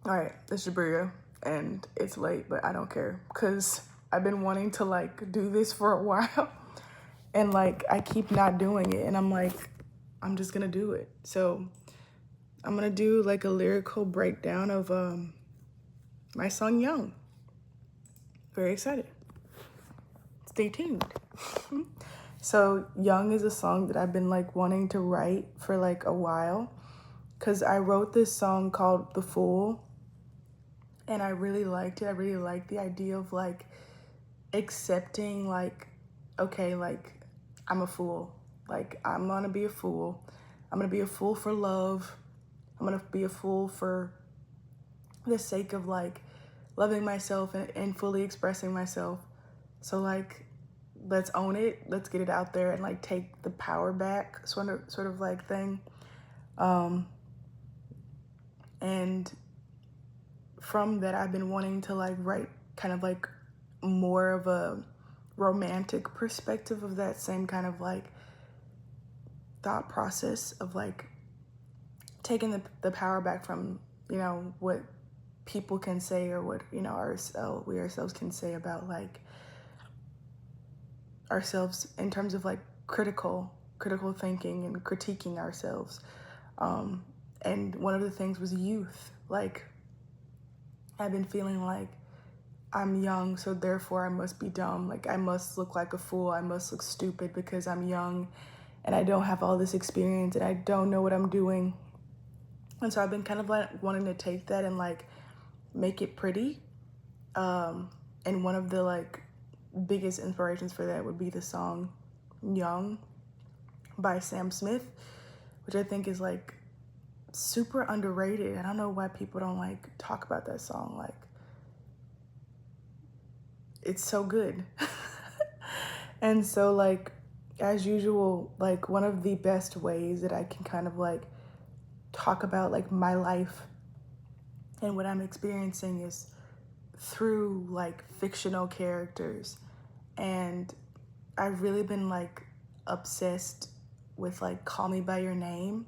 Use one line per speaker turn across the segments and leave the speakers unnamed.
All right, it's Jabria, and it's late, but I don't care because I've been wanting to like do this for a while, and like I keep not doing it, and I'm like, I'm just gonna do it. So I'm gonna do like a lyrical breakdown of my song Young. Very excited. Stay tuned. So Young is a song that I've been like wanting to write for like a while, because I wrote this song called The Fool, and I really liked it. I really liked the idea of like accepting like, okay, like I'm a fool. Like I'm gonna be a fool. I'm gonna be a fool for love. I'm gonna be a fool for the sake of like loving myself and fully expressing myself. So like let's own it. Let's get it out there and like take the power back, sort of like thing. And from that I've been wanting to like write kind of like more of a romantic perspective of that same kind of like thought process of like taking the power back from, you know, what people can say or what, you know, we ourselves can say about like ourselves in terms of like critical thinking and critiquing ourselves. And one of the things was youth. Like I've been feeling like I'm young, so therefore I must be dumb. Like I must look like a fool. I must look stupid because I'm young and I don't have all this experience and I don't know what I'm doing. And so I've been kind of like wanting to take that and like make it pretty. And one of the like biggest inspirations for that would be the song Young by Sam Smith, which I think is like super underrated. I don't know why people don't like talk about that song. Like it's so good. And so like as usual, like one of the best ways that I can kind of like talk about like my life and what I'm experiencing is through like fictional characters. And I've really been like obsessed with like Call Me By Your Name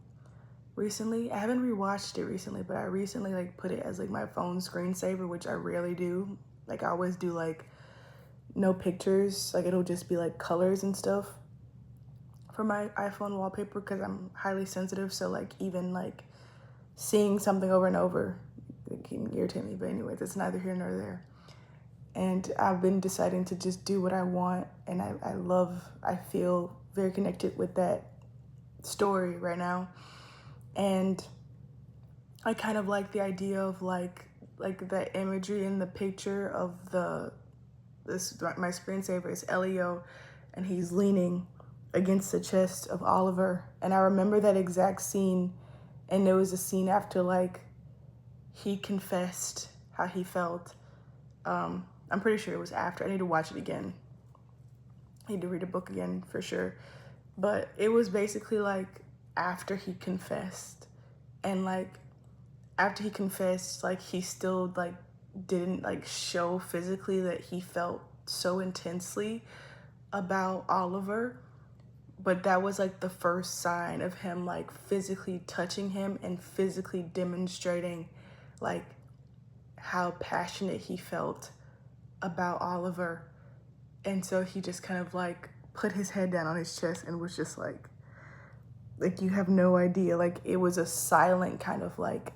recently. I haven't rewatched it recently, but I recently like put it as like my phone screensaver, which I rarely do. Like I always do like no pictures, like it'll just be like colors and stuff for my iPhone wallpaper because I'm highly sensitive. So like even like seeing something over and over, it can irritate me. But anyways, it's neither here nor there. And I've been deciding to just do what I want, and I feel very connected with that story right now. And I kind of like the idea of like the imagery in the picture of my screensaver is Elio, and he's leaning against the chest of Oliver. And I remember that exact scene, and there was a scene after like he confessed how he felt. I'm pretty sure it was after. I need to watch it again. I need to read a book again for sure. But it was basically like after he confessed. And like after he confessed, like he still like didn't like show physically that he felt so intensely about Oliver. But that was like the first sign of him like physically touching him and physically demonstrating like how passionate he felt about Oliver. And so he just kind of like put his head down on his chest and was just like you have no idea. Like it was a silent kind of like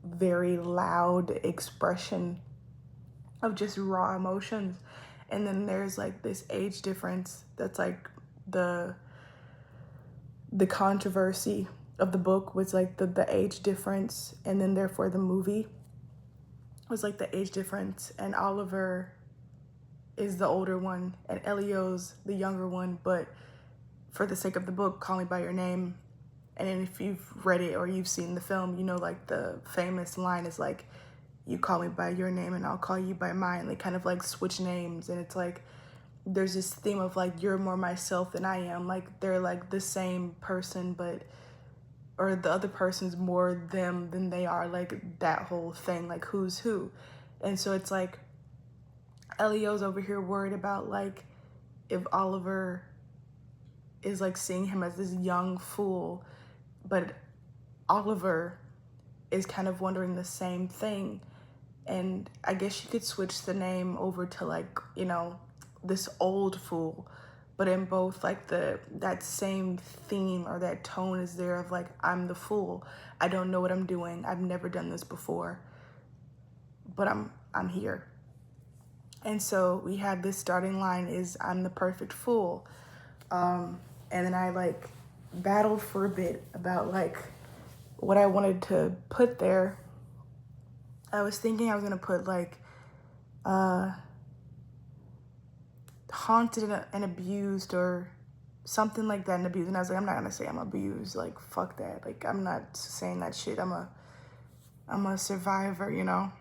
very loud expression of just raw emotions. And then there's like this age difference that's like the controversy of the book was like the age difference, and then therefore the movie was like the age difference, and Oliver is the older one and Elio's the younger one. But for the sake of the book, Call Me By Your Name, and if you've read it or you've seen the film, you know like the famous line is like, you call me by your name and I'll call you by mine. They kind of like switch names, and it's like there's this theme of like you're more myself than I am. Like they're like the same person, but or the other person's more them than they are, like that whole thing, like who's who. And so it's like Elio's over here worried about like if Oliver is like seeing him as this young fool, but Oliver is kind of wondering the same thing. And I guess you could switch the name over to like, you know, this old fool, but in both like that same theme or that tone is there of like, I'm the fool. I don't know what I'm doing. I've never done this before, but I'm here. And so we have this starting line is, I'm the perfect fool. And then I like battled for a bit about like what I wanted to put there. I was thinking I was gonna put like haunted and abused or something like that, and abused. And I was like, I'm not gonna say I'm abused. Like, fuck that. Like, I'm not saying that shit. I'm a survivor, you know?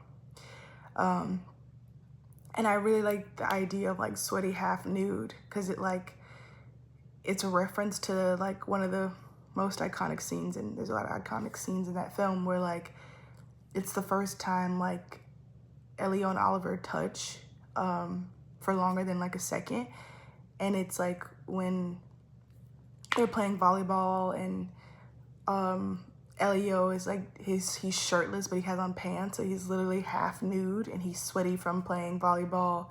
And I really like the idea of like sweaty half nude, because it's a reference to like one of the most iconic scenes, and there's a lot of iconic scenes in that film where like it's the first time like Elio and Oliver touch for longer than like a second. And it's like when they're playing volleyball and Elio is like, he's shirtless, but he has on pants, so he's literally half nude and he's sweaty from playing volleyball.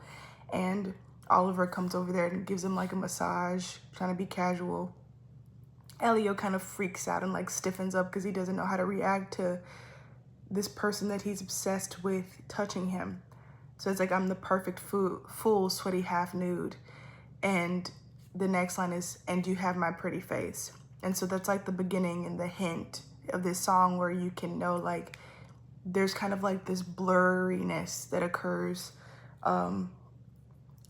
And Oliver comes over there and gives him like a massage, trying to be casual. Elio kind of freaks out and like stiffens up because he doesn't know how to react to this person that he's obsessed with touching him. So it's like, I'm the perfect fool, sweaty half nude. And the next line is, and you have my pretty face. And so that's like the beginning and the hint of this song, where you can know like there's kind of like this blurriness that occurs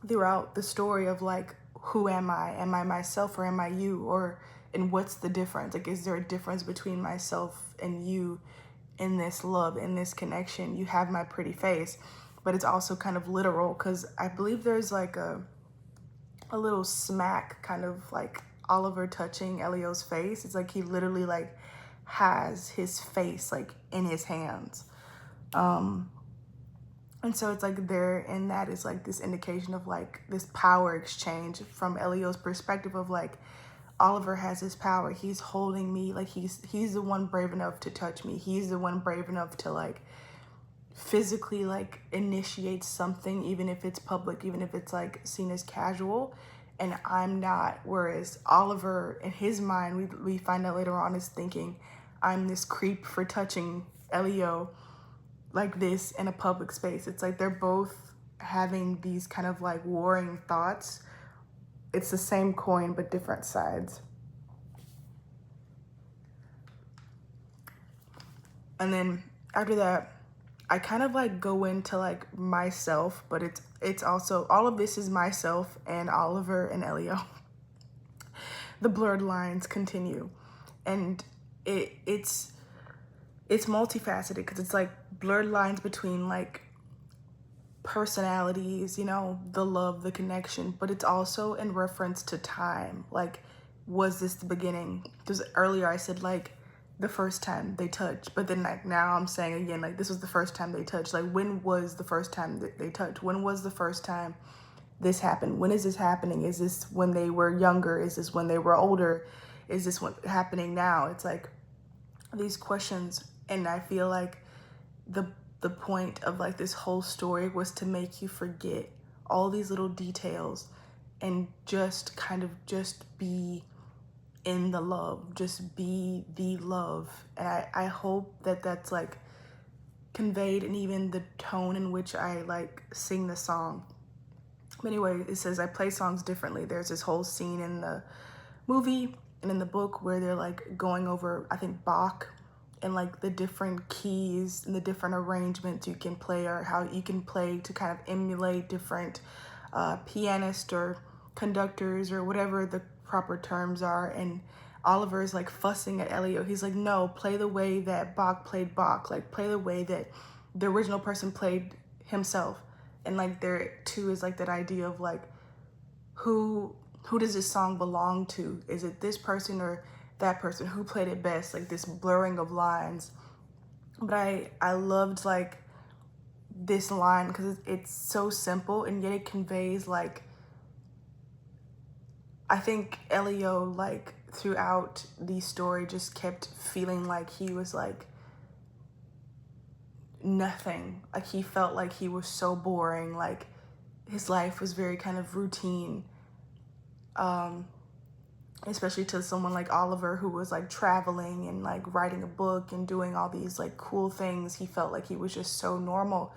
throughout the story of like, who am I? Am I myself or am I you? Or, and what's the difference? Like, is there a difference between myself and you in this love, in this connection? You have my pretty face. But it's also kind of literal, because I believe there's like a little smack kind of like Oliver touching Elio's face. It's like he literally like has his face like in his hands. And so it's like there, and that is like this indication of like this power exchange from Elio's perspective of like, Oliver has his power. He's holding me, like he's the one brave enough to touch me. He's the one brave enough to like physically like initiate something, even if it's public, even if it's like seen as casual, and I'm not. Whereas Oliver, in his mind, we find out later on, is thinking, I'm this creep for touching Elio like this in a public space. It's like they're both having these kind of like warring thoughts. It's the same coin but different sides. And then after that, I kind of like go into like myself, but it's also, all of this is myself and Oliver and Elio. The blurred lines continue, and it's multifaceted, because it's like blurred lines between like personalities, you know, the love, the connection, but it's also in reference to time. Like, was this the beginning? Because earlier I said like the first time they touched, but then like now I'm saying again, like, this was the first time they touched. Like, when was the first time that they touched? When was the first time this happened? When is this happening? Is this when they were younger? Is this when they were older? Is this what happening now? It's like these questions. And I feel like the point of like this whole story was to make you forget all these little details and just kind of just be in the love, just be the love. And I hope that that's like conveyed in even the tone in which I like sing the song. But anyway, it says I play songs differently. There's this whole scene in the movie and in the book where they're like going over, I think, Bach, and like the different keys and the different arrangements you can play, or how you can play to kind of emulate different pianists or conductors or whatever the proper terms are. And Oliver is like fussing at Elio. He's like, no, play the way that Bach played Bach. Like, play the way that the original person played himself. And like there too is like that idea of like, who does this song belong to? Is it this person or that person? Who played it best? Like this blurring of lines. But I loved like this line because it's so simple, and yet it conveys like, I think Elio like throughout the story just kept feeling like he was like nothing. Like he felt like he was so boring, like his life was very kind of routine, especially to someone like Oliver, who was like traveling and like writing a book and doing all these like cool things. He felt like he was just so normal,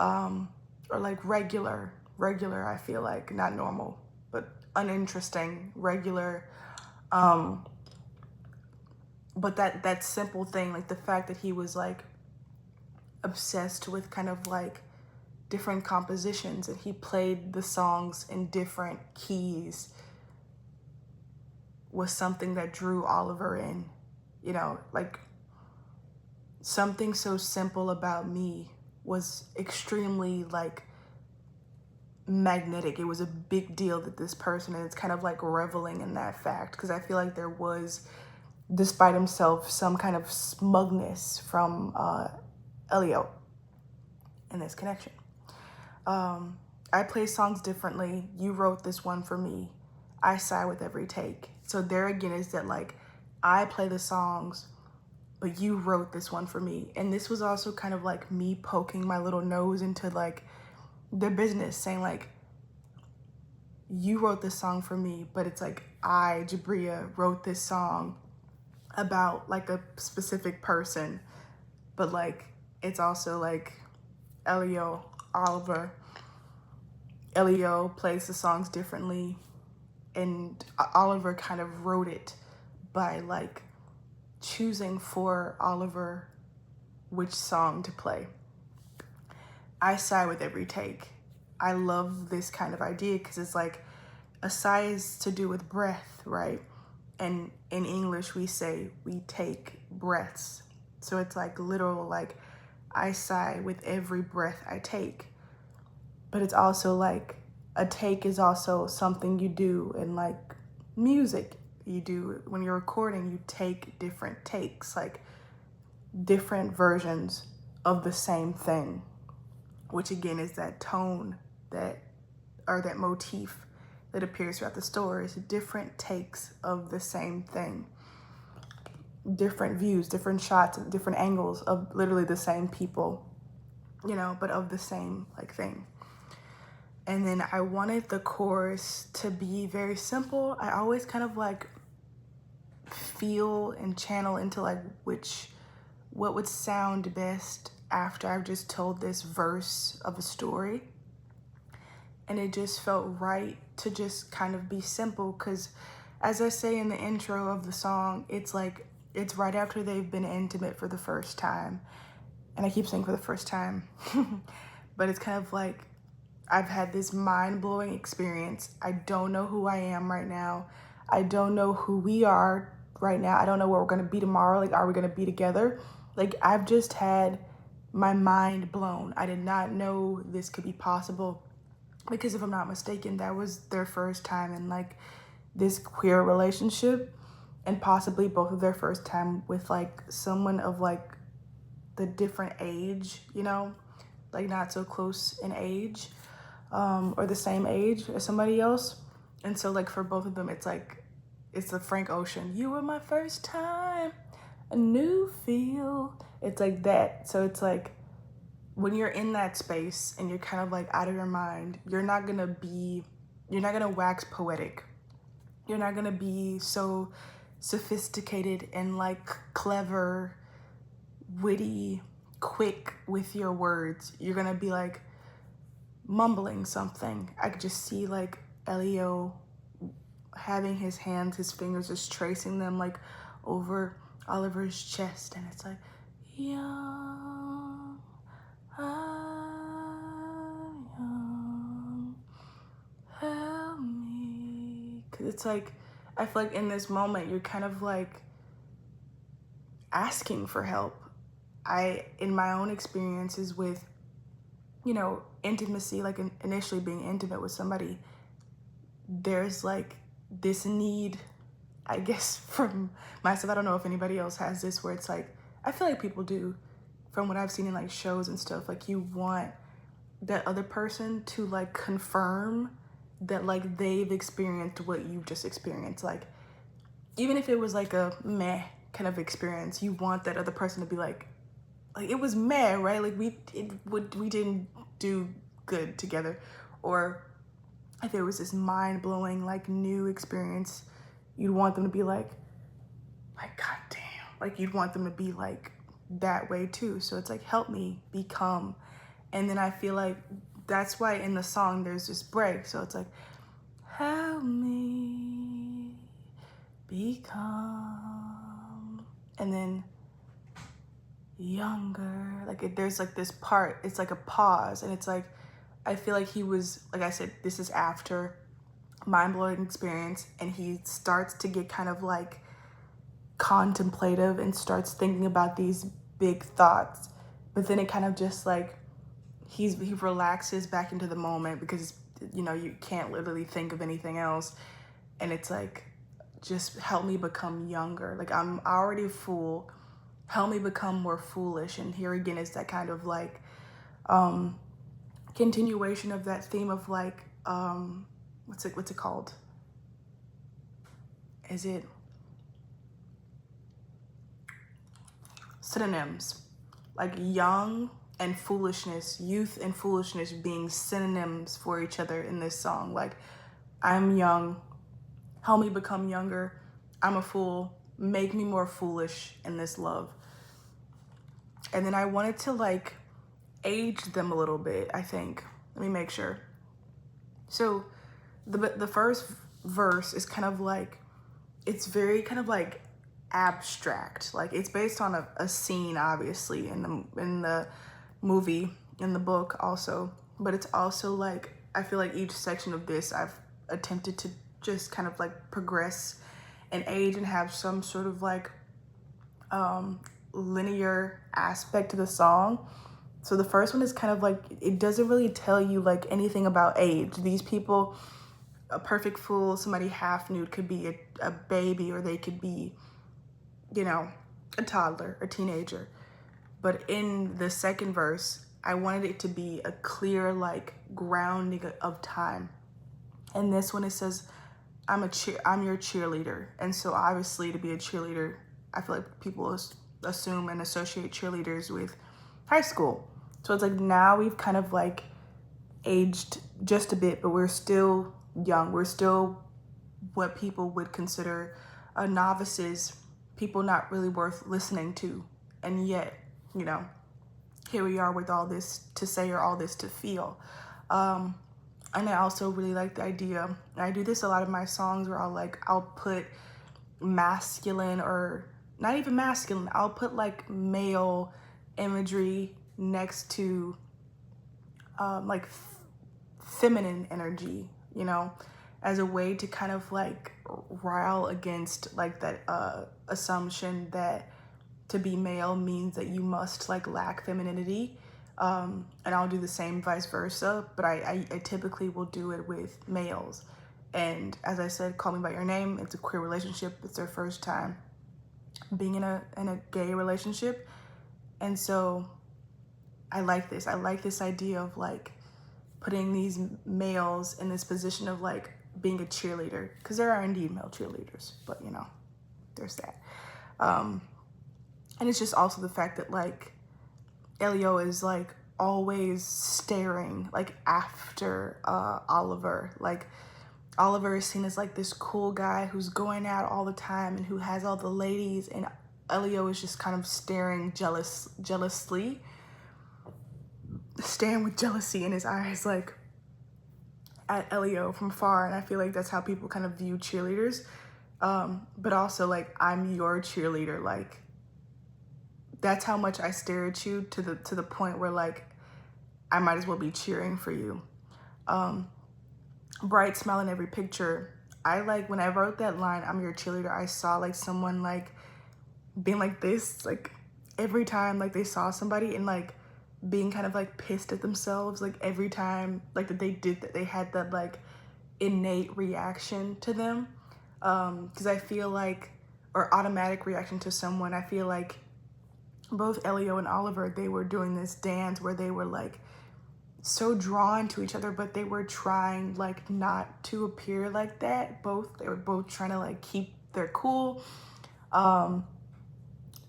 or like regular, I feel like, not normal, but uninteresting, regular. But that simple thing, like the fact that he was like obsessed with kind of like different compositions, and he played the songs in different keys, was something that drew Oliver in. You know, like something so simple about me was extremely like magnetic. It was a big deal that this person, and it's kind of like reveling in that fact, because I feel like there was, despite himself, some kind of smugness from Elio in this connection. I play songs differently. You wrote this one for me. I sigh with every take. So there again is that like I play the songs, but you wrote this one for me. And this was also kind of like me poking my little nose into like the business, saying like, you wrote this song for me, but it's like I, Jabria, wrote this song about like a specific person, but like it's also like Elio, Oliver. Elio plays the songs differently, and Oliver kind of wrote it by like choosing for Oliver which song to play. I sigh with every take. I love this kind of idea because it's like a sigh is to do with breath, right? And in English, we say we take breaths. So it's like literal, like I sigh with every breath I take. But it's also like a take is also something you do in like music. You do when you're recording, you take different takes, like different versions of the same thing, which again is that tone that, or that motif that appears throughout the story. Is different takes of the same thing, different views, different shots, different angles of literally the same people, you know, but of the same like thing. And then I wanted the chorus to be very simple. I always kind of like feel and channel into like what would sound best after I've just told this verse of a story. And it just felt right to just kind of be simple, because as I say in the intro of the song, it's like, it's right after they've been intimate for the first time. And I keep saying for the first time, but it's kind of like, I've had this mind-blowing experience. I don't know who I am right now. I don't know who we are right now. I don't know where we're gonna be tomorrow. Like, are we gonna be together? Like, I've just had my mind blown. I did not know this could be possible, because if I'm not mistaken, that was their first time in like this queer relationship, and possibly both of their first time with like someone of like the different age, you know, like not so close in age, or the same age as somebody else. And so like for both of them, it's like, it's the Frank Ocean, you were my first time, a new feel. It's like that. So it's like, when you're in that space and you're kind of like out of your mind, you're not gonna wax poetic. You're not gonna be so sophisticated and like clever, witty, quick with your words. You're gonna be like mumbling something. I could just see like Elio having his hands, his fingers, just tracing them like over Oliver's chest, and it's like, young, I'm young, help me. Cause it's like, I feel like in this moment, you're kind of like asking for help. In my own experiences with, you know, intimacy, like initially being intimate with somebody, there's like this need, I guess, from myself. I don't know if anybody else has this, where it's like, I feel like people do, from what I've seen in like shows and stuff, like you want that other person to like confirm that like they've experienced what you've just experienced. Like, even if it was like a meh kind of experience, you want that other person to be like, like it was meh, right? Like we didn't do good together. Or if there was this mind-blowing like new experience, you'd want them to be like god damn, like you'd want them to be like that way too. So it's like, help me become. And then I feel like that's why in the song there's this break. So it's like, help me become, and then younger. Like there's like this part, it's like a pause, and it's like, I feel like he was, like I said, this is after mind-blowing experience, and he starts to get kind of like contemplative and starts thinking about these big thoughts. But then it kind of just like, he relaxes back into the moment, because you know, you can't literally think of anything else. And it's like, just help me become younger. Like I'm already a fool, help me become more foolish. And here again is that kind of like continuation of that theme of like what's it called? Is it synonyms? Like young and foolishness, youth and foolishness being synonyms for each other in this song. Like, I'm young, help me become younger. I'm a fool, make me more foolish in this love. And then I wanted to like age them a little bit, I think. Let me make sure. So the first verse is kind of like, it's very kind of like abstract. Like it's based on a scene, obviously, in the movie, in the book also. But it's also like, I feel like each section of this I've attempted to just kind of like progress and age and have some sort of like linear aspect to the song. So the first one is kind of like, it doesn't really tell you like anything about age. These people, a perfect fool, somebody half nude, could be a baby, or they could be, you know, a toddler, a teenager. But in the second verse, I wanted it to be a clear like grounding of time. And this one, it says, I'm your cheerleader. And so obviously, to be a cheerleader, I feel like people assume and associate cheerleaders with high school. So it's like, now we've kind of like aged just a bit, but we're still young. We're still what people would consider novices, people not really worth listening to. And yet, you know, here we are with all this to say or all this to feel. And I also really like the idea, and I do this a lot in my songs, where I'll put masculine, or not even masculine, I'll put like male imagery next to like feminine energy, you know, as a way to kind of like rile against like that assumption that to be male means that you must like lack femininity. And I'll do the same vice versa, but I typically will do it with males. And as I said, Call Me By Your Name, it's a queer relationship. It's their first time being in a gay relationship. And so I like this. I like this idea of like putting these males in this position of like being a cheerleader, because there are indeed male cheerleaders, but you know, there's that. And it's just also the fact that like Elio is like always staring like after Oliver. Like Oliver is seen as like this cool guy who's going out all the time and who has all the ladies, and Elio is just kind of staring jealously, staring with jealousy in his eyes, like at Elio from far. And I feel like that's how people kind of view cheerleaders. But also like, I'm your cheerleader. Like, that's how much I stare at you, to the point where like, I might as well be cheering for you. Bright smile in every picture. I like, when I wrote that line, I'm your cheerleader, I saw like someone like being like this, like every time like they saw somebody, and like being kind of like pissed at themselves, like every time like that they did that, they had that like innate reaction to them. Because I feel like, or automatic reaction to someone, I feel like both Elio and Oliver, they were doing this dance where they were like so drawn to each other, but they were trying like not to appear like that. They were both trying to like keep their cool.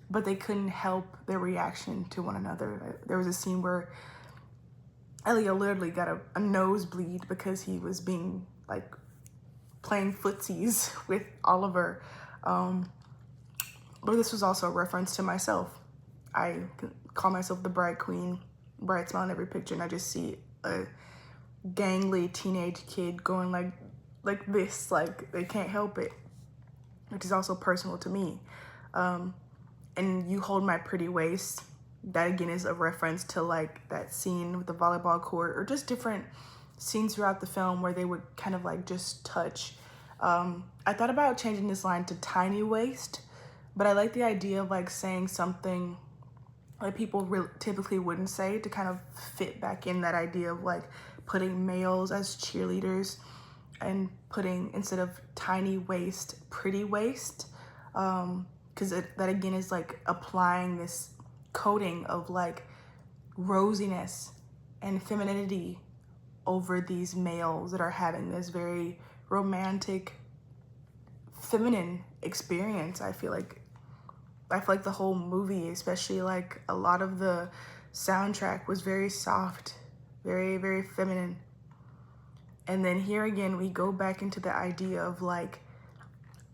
but they couldn't help their reaction to one another. There was a scene where Elio literally got a nosebleed because he was being like playing footsies with Oliver. But this was also a reference to myself. I call myself the bride queen, bright smile in every picture, and I just see a gangly teenage kid going like this, like they can't help it, which is also personal to me. And you hold my pretty waist, that again is a reference to like that scene with the volleyball court, or just different scenes throughout the film where they would kind of like just touch. I thought about changing this line to tiny waist, but I like the idea of like saying something like people typically wouldn't say, to kind of fit back in that idea of like putting males as cheerleaders and putting, instead of tiny waist, pretty waist. Because that again is like applying this coating of like rosiness and femininity over these males that are having this very romantic, feminine experience. I feel like the whole movie, especially like a lot of the soundtrack, was very soft, very, very feminine. And then here again, we go back into the idea of like,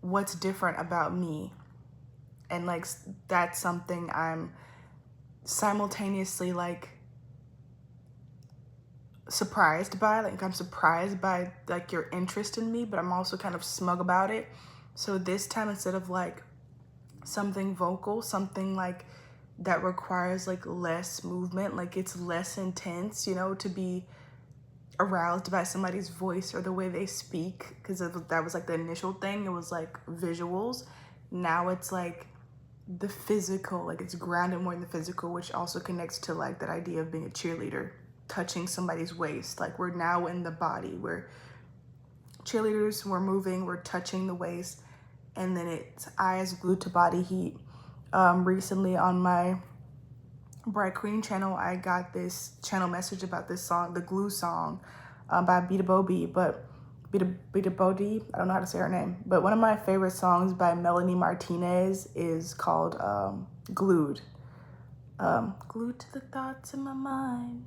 what's different about me? And like, that's something I'm simultaneously like surprised by. Like, I'm surprised by like your interest in me, but I'm also kind of smug about it. So this time, instead of like something vocal, something like that requires like less movement, like it's less intense, you know, to be aroused by somebody's voice or the way they speak, because that was like the initial thing. It was like visuals. Now it's like the physical, like it's grounded more in the physical, which also connects to like that idea of being a cheerleader, touching somebody's waist. Like we're now in the body, we're cheerleaders, we're moving, we're touching the waist, and then it's eyes glued to body heat. Recently on my Bright Queen channel, I got this channel message about this song, the Glue song by Bita Bobby, but Bita Bodi, I don't know how to say her name, but one of my favorite songs by Melanie Martinez is called Glued. Glued to the thoughts in my mind,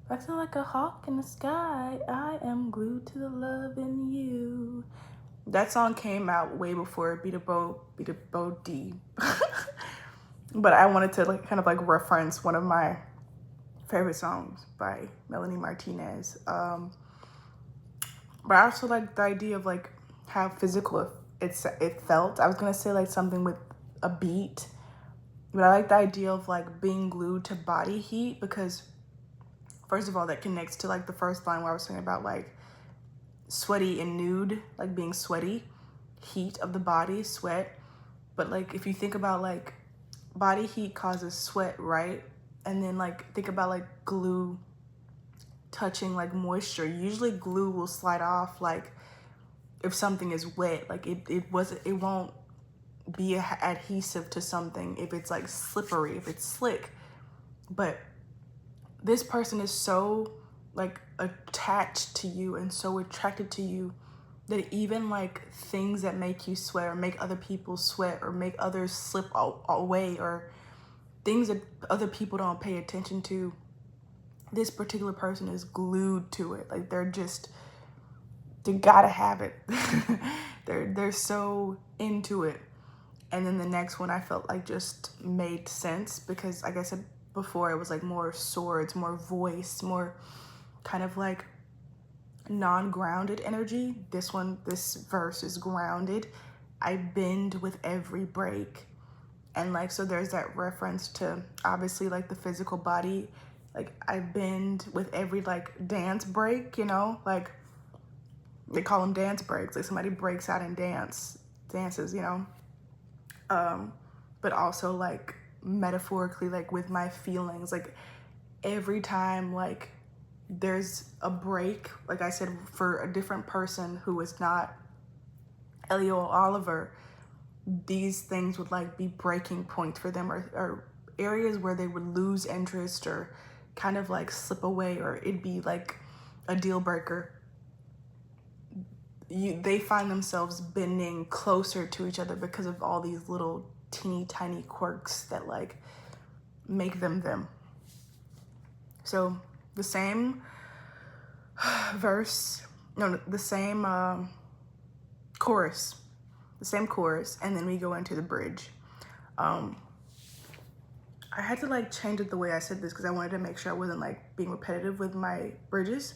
flexing like a hawk in the sky, I am glued to the love in you. That song came out way before Bita Bodi. But I wanted to like kind of like reference one of my favorite songs by Melanie Martinez. But I also like the idea of like how physical it felt. I was gonna say like something with a beat, but I like the idea of like being glued to body heat, because first of all, that connects to like the first line where I was talking about like sweaty and nude, like being sweaty, heat of the body, sweat. But like if you think about like body heat causes sweat, right? And then like think about like glue touching like moisture. Usually glue will slide off like if something is wet, like it won't be adhesive to something if it's like slippery, if it's slick. But this person is so like attached to you and so attracted to you that even like things that make you sweat or make other people sweat or make others slip away, or things that other people don't pay attention to, this particular person is glued to it. Like they gotta have it. they're so into it. And then the next one I felt like just made sense, because like I said before, it was like more swords, more voice, more kind of like non-grounded energy. This verse is grounded. I bend with every break. And like, so there's that reference to obviously like the physical body. Like I bend with every like dance break, you know, like they call them dance breaks. Like somebody breaks out and dances, you know. But also like metaphorically, like with my feelings, like every time like there's a break, like I said, for a different person who is not Elio or Oliver, these things would like be breaking points for them, or areas where they would lose interest or kind of like slip away, or it'd be like a deal breaker. They find themselves bending closer to each other because of all these little teeny tiny quirks that like make them them. So the same verse, no, the same chorus, and then we go into the bridge. I had to like change it the way I said this because I wanted to make sure I wasn't like being repetitive with my bridges.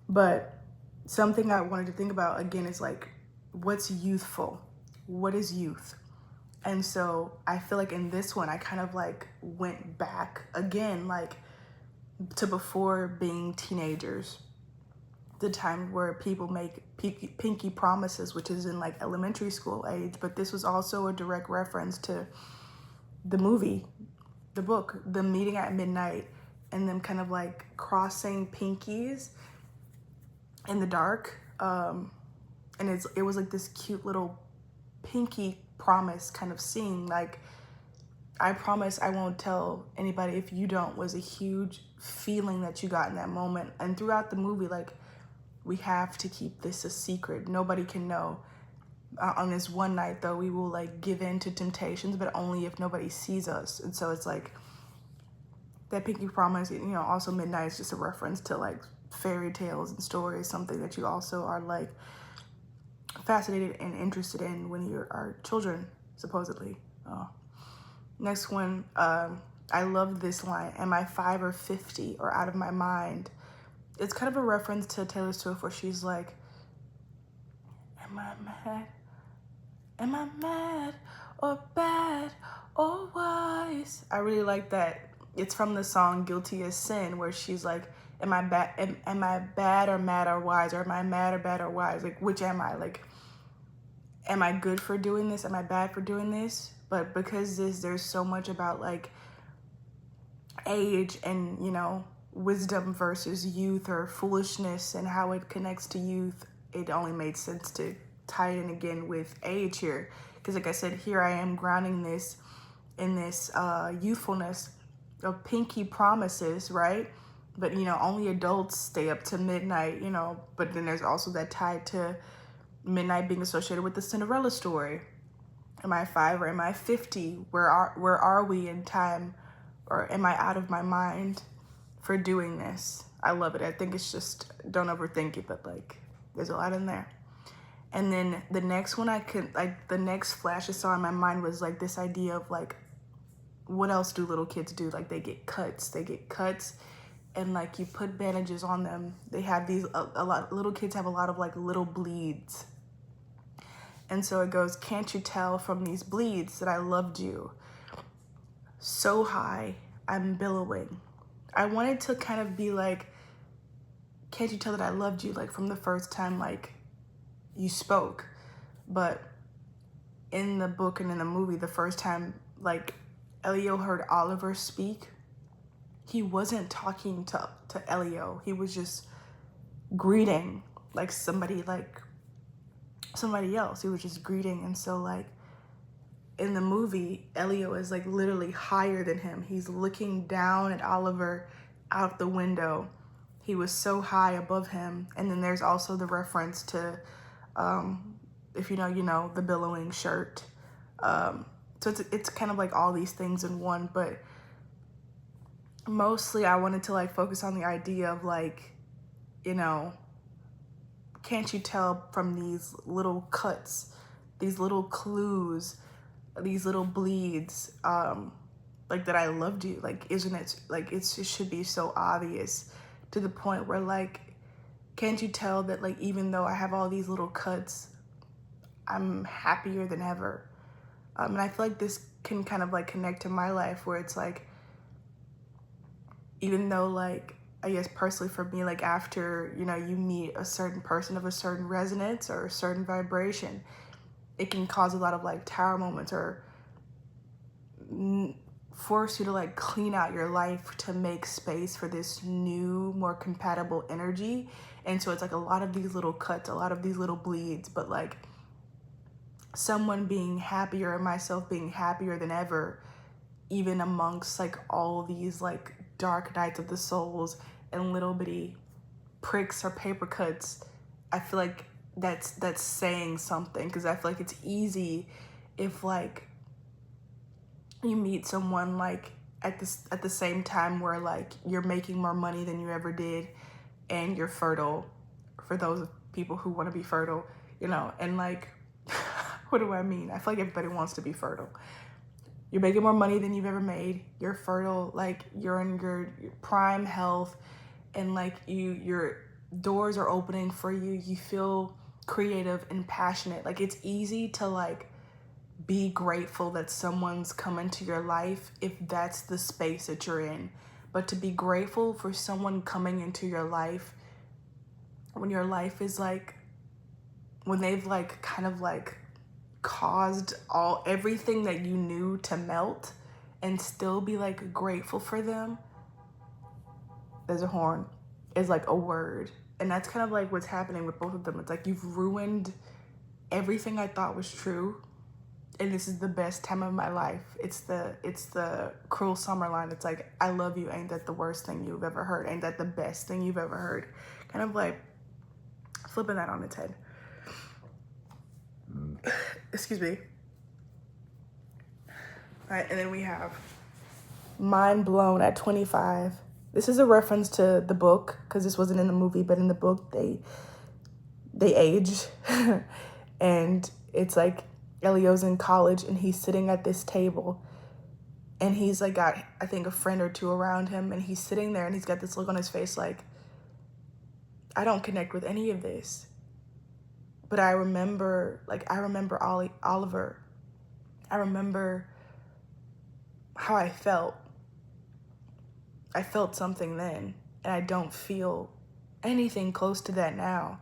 But something I wanted to think about again is like, what's youthful? What is youth? And so I feel like in this one, I kind of like went back again, like to before being teenagers, the time where people make pinky promises, which is in like elementary school age. But this was also a direct reference to the movie, the book, the meeting at midnight, and them kind of like crossing pinkies in the dark. And it was like this cute little pinky promise kind of scene. Like, I promise I won't tell anybody if you don't was a huge feeling that you got in that moment. And throughout the movie, like, we have to keep this a secret. Nobody can know. On this one night, though, we will like give in to temptations, but only if nobody sees us. And so it's like that pinky promise, you know, also midnight is just a reference to like fairy tales and stories, something that you also are like fascinated and interested in when you are children, supposedly. Next one, I love this line, am I 5 or 50 or out of my mind? It's kind of a reference to Taylor Swift where she's like, am I mad? Am I mad or bad or wise? I really like that. It's from the song Guilty as Sin, where she's like, am I bad or mad or wise? Or am I mad or bad or wise? Like, which am I? Like, am I good for doing this? Am I bad for doing this? But because there's so much about like age and, you know, wisdom versus youth or foolishness and how it connects to youth, it only made sense to tie it in again with age here. Because like I said, here I am grounding this in this youthfulness of pinky promises, right? But, you know, only adults stay up to midnight, you know, but then there's also that tie to midnight being associated with the Cinderella story. Am I 5 or am I 50? Where are we in time? Or am I out of my mind for doing this? I love it. I think it's just, don't overthink it, but like there's a lot in there. And then the next one the next flash I saw in my mind was like this idea of like, what else do little kids do? Like they get cuts and like you put bandages on them. They have these, little kids have a lot of like little bleeds. And so it goes, can't you tell from these bleeds that I loved you? So high, I'm billowing. I wanted to kind of be like, can't you tell that I loved you? Like from the first time, like you spoke. But in the book and in the movie, the first time like Elio heard Oliver speak, he wasn't talking to Elio. He was just greeting like somebody else. He was just greeting. And so like in the movie, Elio is like literally higher than him. He's looking down at Oliver out the window. He was so high above him. And then there's also the reference to, if you know, you know, the billowing shirt. So it's kind of like all these things in one, but mostly I wanted to like focus on the idea of like, you know, can't you tell from these little cuts, these little clues, these little bleeds, like that I loved you? Like, isn't it like it should be so obvious to the point where like, can't you tell that like even though I have all these little cuts, I'm happier than ever? And I feel like this can kind of like connect to my life where it's like, even though like, I guess personally for me, like after, you know, you meet a certain person of a certain resonance or a certain vibration, it can cause a lot of like tower moments or force you to like clean out your life to make space for this new, more compatible energy. And so it's like a lot of these little cuts, a lot of these little bleeds, but like someone being happier and myself being happier than ever, even amongst like all these like dark nights of the souls and little bitty pricks or paper cuts. I feel like that's saying something, because I feel like it's easy if like you meet someone like at the same time where like you're making more money than you ever did, and you're fertile, for those people who want to be fertile, you know, and like, what do I mean? I feel like everybody wants to be fertile. You're making more money than you've ever made. You're fertile, like you're in your prime health, and like your doors are opening for you. You feel creative and passionate. Like it's easy to like be grateful that someone's come into your life if that's the space that you're in. But to be grateful for someone coming into your life when your life is like, when they've like kind of like caused everything that you knew to melt, and still be like grateful for them. There's a horn, is like a word. And that's kind of like what's happening with both of them. It's like you've ruined everything I thought was true, and this is the best time of my life. It's the Cruel Summer line. It's like, I love you, ain't that the worst thing you've ever heard? Ain't that the best thing you've ever heard? Kind of like flipping that on its head. Excuse me. All right, and then we have Mind Blown at 25. This is a reference to the book, because this wasn't in the movie, but in the book they age. And it's like Elio's in college and he's sitting at this table, and he's like got, I think, a friend or two around him, and he's sitting there and he's got this look on his face like, I don't connect with any of this. But I remember Oliver. I remember how I felt. I felt something then, and I don't feel anything close to that now.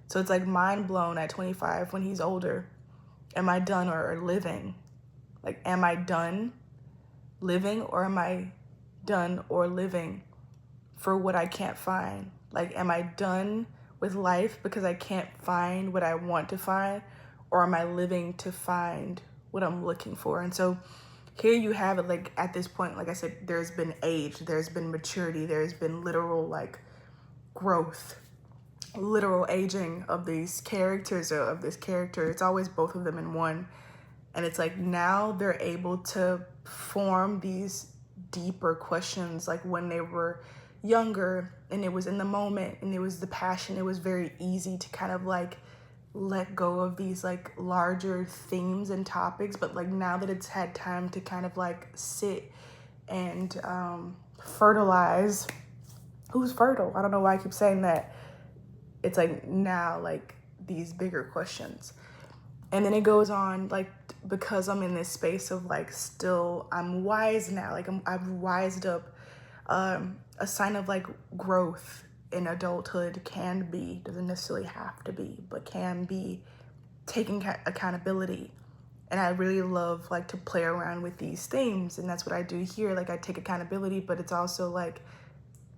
So it's like mind blown at 25 when he's older. Am I done or living? Like, am I done living, or am I done or living for what I can't find? Like, am I done with life because I can't find what I want to find, or am I living to find what I'm looking for? And so here you have it, like at this point, like I said, there's been age, there's been maturity, there's been literal like growth, literal aging of these characters, of this character. It's always both of them in one. And it's like now they're able to form these deeper questions, like when they were younger and it was in the moment and it was the passion, it was very easy to kind of like let go of these like larger themes and topics. But like now that it's had time to kind of like sit and fertilize, who's fertile? I don't know why I keep saying that. It's like now like these bigger questions. And then it goes on, like, because I'm in this space of like still, I'm wise now, like I've wised up. A sign of like growth in adulthood can be, doesn't necessarily have to be, but can be taking accountability. And I really love like to play around with these themes, and that's what I do here. Like I take accountability, but it's also like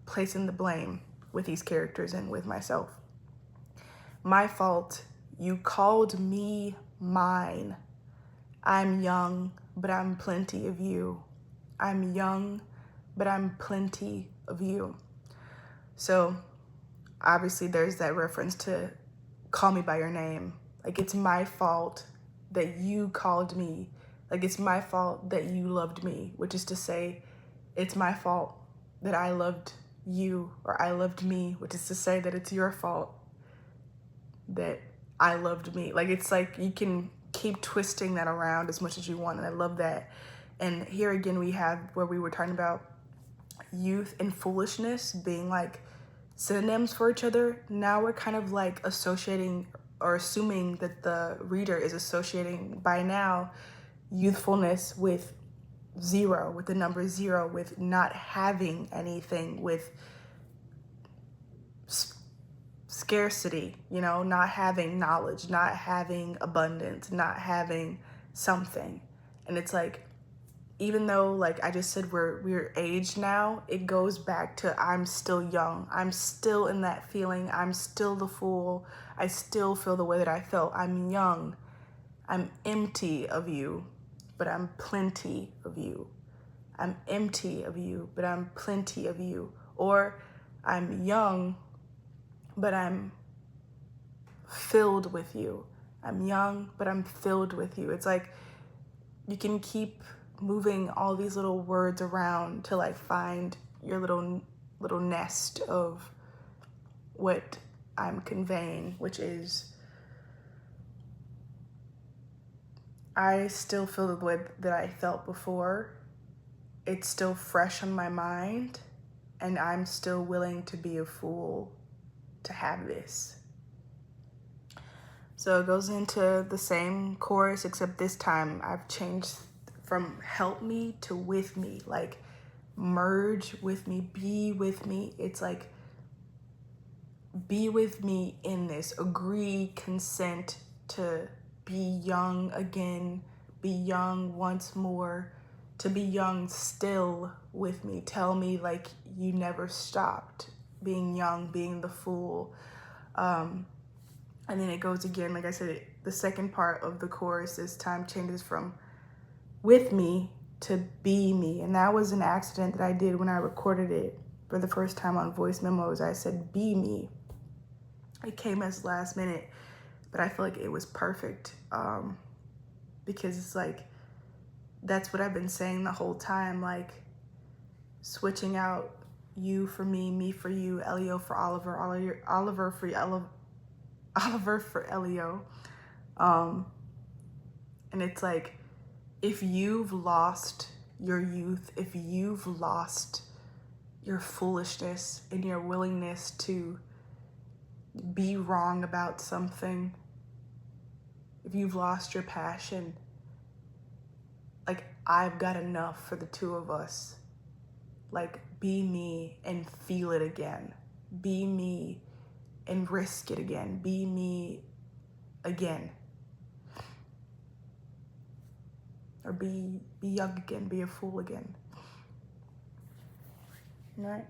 placing the blame with these characters and with myself. My fault, you called me mine. I'm young, but I'm plenty of you. I'm young, but I'm plenty of you. So obviously there's that reference to call me by your name. Like it's my fault that you called me. Like it's my fault that you loved me, which is to say it's my fault that I loved you, or I loved me, which is to say that it's your fault that I loved me. Like it's like you can keep twisting that around as much as you want, and I love that. And here again we have where we were talking about youth and foolishness being like synonyms for each other. Now we're kind of like associating or assuming that the reader is associating by now youthfulness with zero, with the number zero, with not having anything, with scarcity, you know, not having knowledge, not having abundance, not having something. And it's like, even though like I just said we're aged now, it goes back to I'm still young. I'm still in that feeling. I'm still the fool. I still feel the way that I felt. I'm young. I'm empty of you, but I'm plenty of you. I'm empty of you, but I'm plenty of you. Or I'm young, but I'm filled with you. I'm young, but I'm filled with you. It's like you can keep moving all these little words around to like find your little nest of what I'm conveying, which is I still feel the way that I felt before. It's still fresh on my mind, and I'm still willing to be a fool to have this. So it goes into the same chorus, except this time I've changed from help me to with me, like merge with me, be with me. It's like, be with me in this, agree, consent to be young again, be young once more, to be young still with me. Tell me like you never stopped being young, being the fool. And then it goes again, like I said, the second part of the chorus this time changes from with me to be me. And that was an accident that I did when I recorded it for the first time on voice memos. I said, be me. It came as last minute, but I feel like it was perfect because it's like, that's what I've been saying the whole time, like switching out you for me for you, Elio for Oliver, Oliver for Oliver for Elio. And it's like, if you've lost your youth, if you've lost your foolishness and your willingness to be wrong about something, if you've lost your passion, like I've got enough for the two of us. Like, be me and feel it again. Be me and risk it again. Be me again. Or be young again, be a fool again. All right?